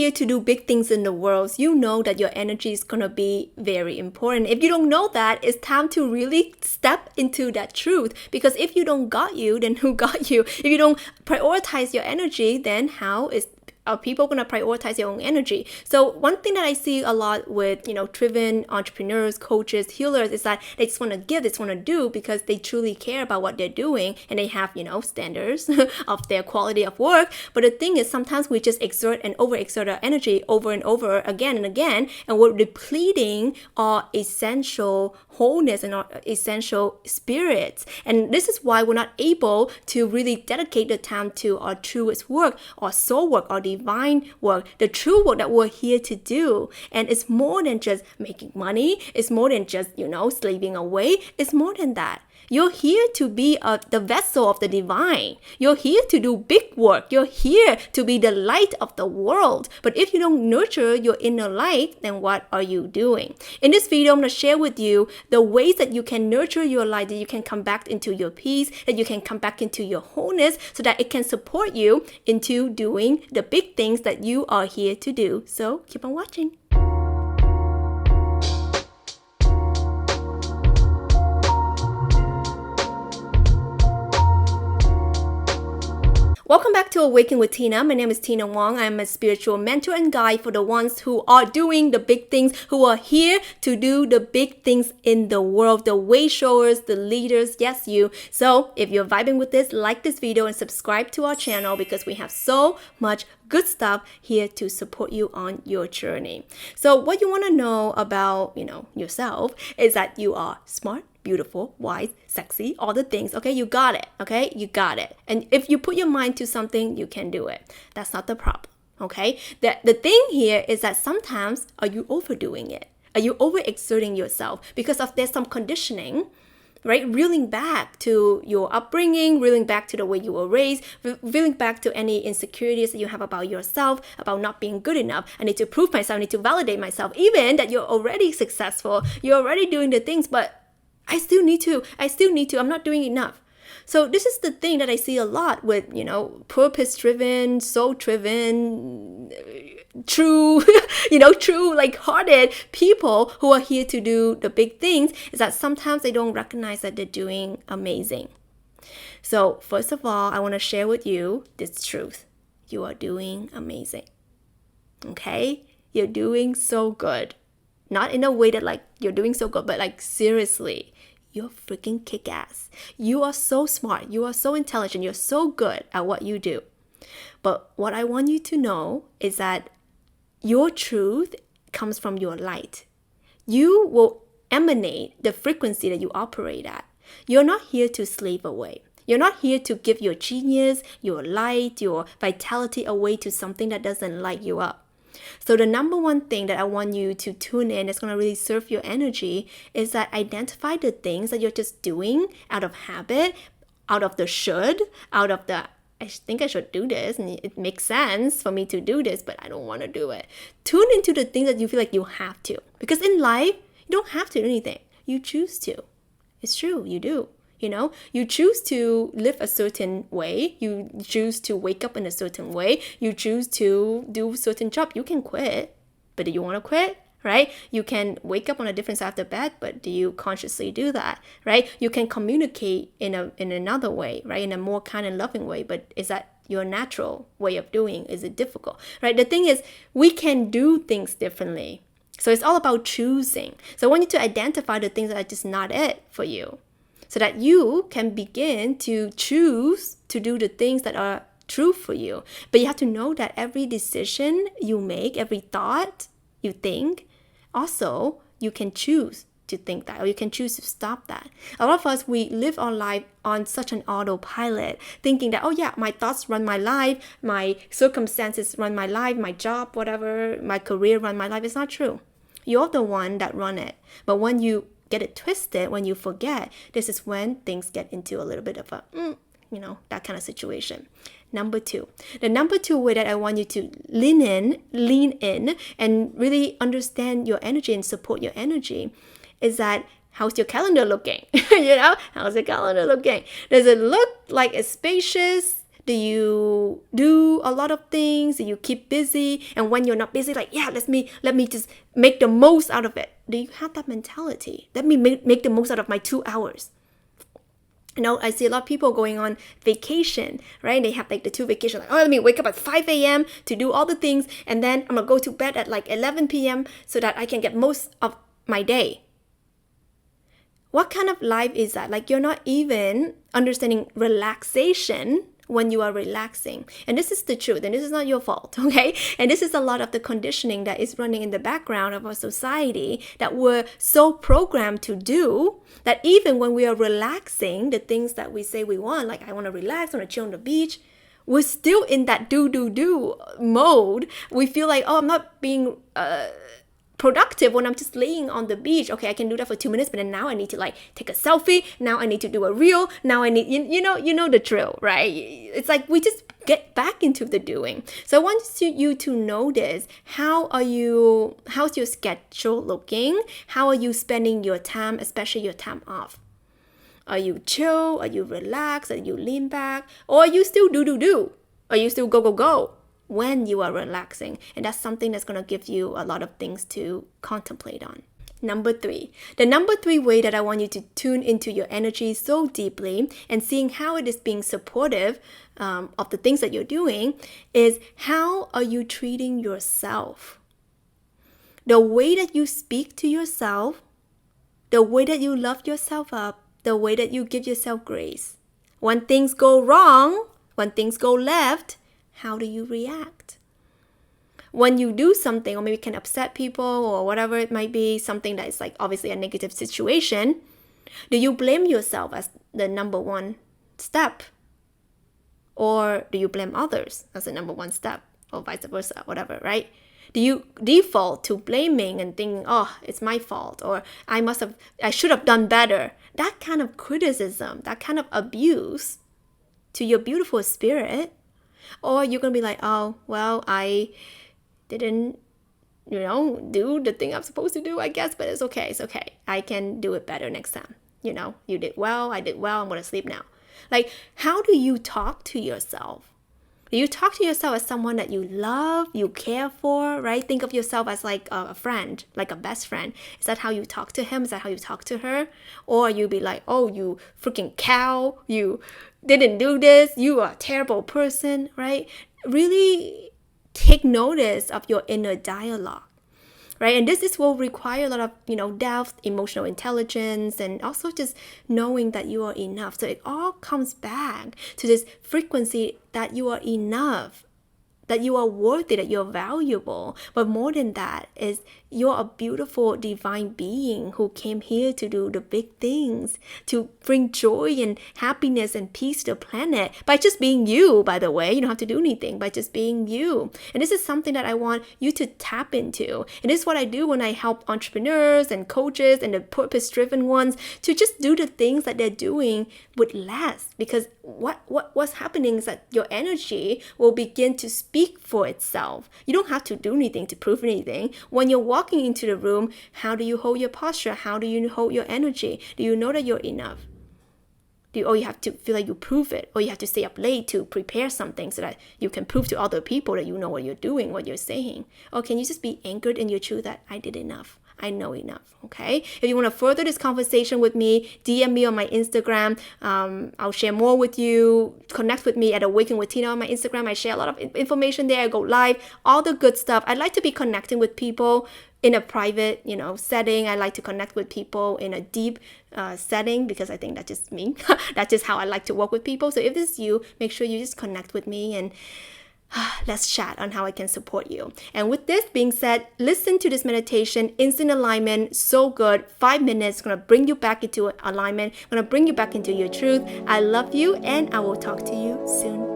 here to do big things in the world, you know that your energy is going to be very important. If you don't know that, it's time to really step into that truth. Because if you don't got you, then who got you? If you don't prioritize your energy, then are people going to prioritize their own energy? So one thing that I see a lot with, driven entrepreneurs, coaches, healers is that they just want to give, they just want to do because they truly care about what they're doing and they have, standards of their quality of work. But the thing is, sometimes we just exert and overexert our energy over and over again and again, and we're depleting our essential wholeness and our essential spirits. And this is why we're not able to really dedicate the time to our truest work, our soul work, our divine work, the true work that we're here to do. And it's more than just making money. It's more than just, slaving away. It's more than that. You're here to be the vessel of the divine. You're here to do big work. You're here to be the light of the world. But if you don't nurture your inner light, then what are you doing? In this video, I'm going to share with you the ways that you can nurture your light, that you can come back into your peace, that you can come back into your wholeness so that it can support you into doing the big things that you are here to do. So keep on watching. Welcome back to Awaken with Tina. My name is Tina Wong. I'm a spiritual mentor and guide for the ones who are doing the big things, who are here to do the big things in the world, the way showers, the leaders, yes, you. So if you're vibing with this, like this video and subscribe to our channel because we have so much good stuff here to support you on your journey. So what you want to know about, yourself is that you are smart, beautiful, wise, sexy, all the things. Okay, you got it. Okay, you got it. And if you put your mind to something, you can do it. That's not the problem. Okay, the thing here is that sometimes are you overdoing it? Are you overexerting yourself because there's some conditioning, right? Reeling back to your upbringing, reeling back to the way you were raised, reeling back to any insecurities that you have about yourself, about not being good enough. I need to prove myself, I need to validate myself, even that you're already successful, you're already doing the things, but I still need to, I'm not doing enough. So this is the thing that I see a lot with, purpose-driven, soul-driven, true, true, like-hearted people who are here to do the big things, is that sometimes they don't recognize that they're doing amazing. So first of all, I want to share with you this truth. You are doing amazing. Okay? You're doing so good. Not in a way that you're doing so good, but seriously, you're freaking kick-ass. You are so smart. You are so intelligent. You're so good at what you do. But what I want you to know is that your truth comes from your light. You will emanate the frequency that you operate at. You're not here to slave away. You're not here to give your genius, your light, your vitality away to something that doesn't light you up. So the number one thing that I want you to tune in that's going to really serve your energy is that identify the things that you're just doing out of habit, out of the should, out of the I think I should do this and it makes sense for me to do this, but I don't want to do it. Tune into the things that you feel like you have to. Because in life, you don't have to do anything. You choose to. It's true, you do. You choose to live a certain way. You choose to wake up in a certain way. You choose to do a certain job. You can quit, but do you want to quit? Right? You can wake up on a different side of the bed, but do you consciously do that? Right? You can communicate in another way, right? In a more kind and loving way, but is that your natural way of doing? Is it difficult? Right? The thing is, we can do things differently. So it's all about choosing. So I want you to identify the things that are just not it for you, so that you can begin to choose to do the things that are true for you. But you have to know that every decision you make, every thought you think, also you can choose to think that, or you can choose to stop that. A lot of us, we live our life on such an autopilot, thinking that, oh yeah, my thoughts run my life, my circumstances run my life, my job, whatever, my career run my life. It's not true. You're the one that run it. But when you get it twisted, when you forget, this is when things get into a little bit of a, that kind of situation. Number two. The number two way that I want you to lean in and really understand your energy and support your energy is that, how's your calendar looking? How's your calendar looking? Does it look like it's spacious? Do you do a lot of things? Do you keep busy? And when you're not busy, like, yeah, let me just make the most out of it. Do you have that mentality? Let me make the most out of my 2 hours. I see a lot of people going on vacation, right? They have like the 2 vacation, like, oh, let me wake up at 5 a.m. to do all the things, and then I'm gonna go to bed at like 11 p.m. so that I can get most of my day. What kind of life is that? Like, you're not even understanding relaxation when you are relaxing. And this is the truth, and this is not your fault, okay? And this is a lot of the conditioning that is running in the background of our society that we're so programmed to do that even when we are relaxing, the things that we say we want, like I want to relax, I want to chill on the beach, we're still in that do mode. We feel like, oh, I'm not being productive when I'm just laying on the beach. Okay, I can do that for 2 minutes, but then now I need to like take a selfie. Now I need to do a reel. Now I need, you know the drill, right? It's like we just get back into the doing. So I want you to notice, how's your schedule looking? How are you spending your time, especially your time off? Are you chill? Are you relaxed? Are you lean back? Or are you still do? Are you still go? When you are relaxing? And that's something that's going to give you a lot of things to contemplate on. Number 3. The number 3 way that I want you to tune into your energy so deeply and seeing how it is being supportive of the things that you're doing is, how are you treating yourself? The way that you speak to yourself, the way that you love yourself up, the way that you give yourself grace. When things go wrong, when things go left, how do you react? When you do something, or maybe can upset people or whatever it might be, something that is like obviously a negative situation, do you blame yourself as the number 1 step? Or do you blame others as the number 1 step? Or vice versa, whatever, right? Do you default to blaming and thinking, oh, it's my fault, or I should have done better? That kind of criticism, that kind of abuse to your beautiful spirit. Or you're going to be like, oh, well, I didn't, do the thing I'm supposed to do, I guess, but it's okay. I can do it better next time. You did well, I did well, I'm going to sleep now. Like, how do you talk to yourself? Do you talk to yourself as someone that you love, you care for, right? Think of yourself as like a friend, like a best friend. Is that how you talk to him? Is that how you talk to her? Or you be like, oh, you freaking cow, you didn't do this, you are a terrible person, right? Really take notice of your inner dialogue, right? And this will require a lot of, depth, emotional intelligence, and also just knowing that you are enough. So it all comes back to this frequency that you are enough, that you are worthy, that you're valuable. But more than that is you're a beautiful divine being who came here to do the big things, to bring joy and happiness and peace to the planet by just being you, by the way. You don't have to do anything by just being you. And this is something that I want you to tap into. And this is what I do when I help entrepreneurs and coaches and the purpose-driven ones to just do the things that they're doing with less. Because what's happening is that your energy will begin to speak for itself. You don't have to do anything to prove anything. When you're walking into the room, how do you hold your posture? How do you hold your energy? Do you know that you're enough? Or you have to feel like you prove it, or you have to stay up late to prepare something so that you can prove to other people that you know what you're doing, what you're saying? Or can you just be anchored in your truth that I did enough? I know enough, okay? If you want to further this conversation with me, DM me on my Instagram. I'll share more with you. Connect with me at Awaken with Tina on my Instagram. I share a lot of information there. I go live, all the good stuff. I like to be connecting with people in a private, setting. I like to connect with people in a deep setting because I think that's just me. That's just how I like to work with people. So if this is you, make sure you just connect with me and let's chat on how I can support you. And with this being said, listen to this meditation, instant alignment, so good. 5 minutes, going to bring you back into alignment, going to bring you back into your truth. I love you, and I will talk to you soon.